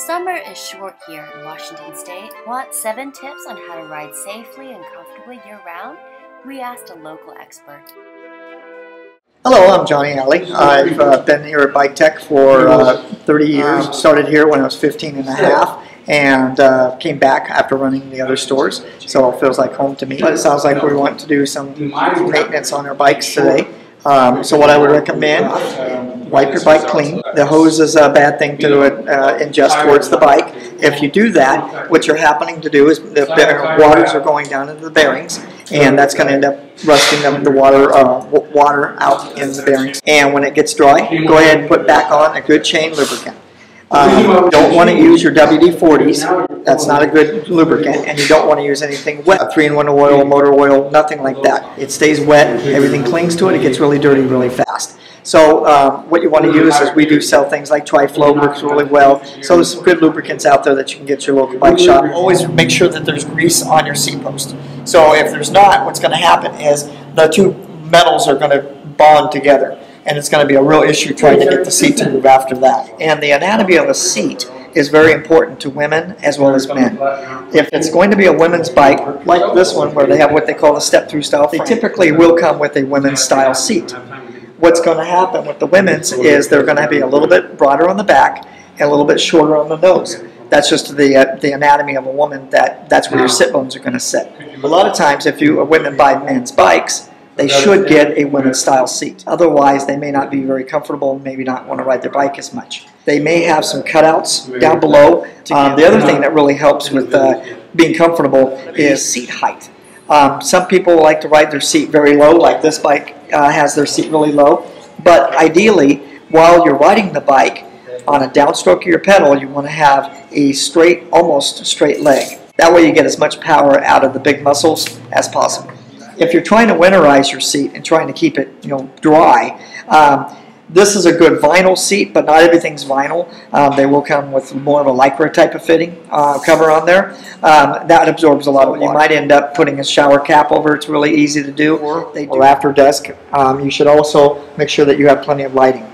Summer is short here in Washington State. Want 7 tips on how to ride safely and comfortably year-round? We asked a local expert. Hello, I'm Johnny Alley. I've been here at Bike Tech for 30 years. Started here when I was 15 and a half and came back after running the other stores. So it feels like home to me. But it sounds like we want to do some maintenance on our bikes today. So what I would recommend, wipe your bike clean. The hose is a bad thing to ingest towards the bike. If you do that, what you're happening to do is the waters are going down into the bearings, and that's going to end up rusting the water out in the bearings. And when it gets dry, go ahead and put back on a good chain lubricant. You don't want to use your WD-40s. That's not a good lubricant, and you don't want to use anything wet. 3-in-1 oil, motor oil, nothing like that. It stays wet, everything clings to it, it gets really dirty really fast. So what you want to use is, we do sell things like Tri-Flow, works really well. So there's some good lubricants out there that you can get your local bike shop. Always make sure that there's grease on your seat post. So if there's not, what's going to happen is the two metals are going to bond together, and it's going to be a real issue trying to get the seat to move after that. And the anatomy of a seat is very important to women as well as men. If it's going to be a women's bike, like this one where they have what they call the step-through style, they typically will come with a women's style seat. What's going to happen with the women's is they're going to be a little bit broader on the back and a little bit shorter on the nose. That's just the anatomy of a woman, that's where your sit bones are going to sit. A lot of times if women buy men's bikes, they should get a women's style seat. Otherwise, they may not be very comfortable and maybe not want to ride their bike as much. They may have some cutouts down below. The other thing that really helps with being comfortable is seat height. Some people like to ride their seat very low, like this bike has their seat really low. But ideally, while you're riding the bike, on a downstroke of your pedal, you want to have a straight, almost straight leg. That way you get as much power out of the big muscles as possible. If you're trying to winterize your seat and trying to keep it, dry, this is a good vinyl seat, but not everything's vinyl. They will come with more of a lycra type of fitting cover on there. That absorbs a lot of water. You might end up putting a shower cap over. It's really easy to do. Or after dusk, you should also make sure that you have plenty of lighting.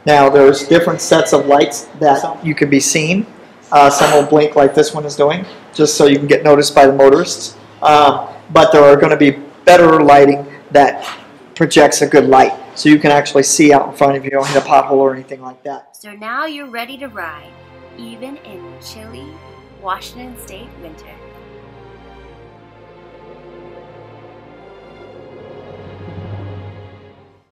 Now, there's different sets of lights that you can be seen. Some will blink like this one is doing, just so you can get noticed by the motorists. But there are going to be better lighting that projects a good light, so you can actually see out in front of you. You don't hit a pothole or anything like that. So now you're ready to ride, even in chilly Washington State winter.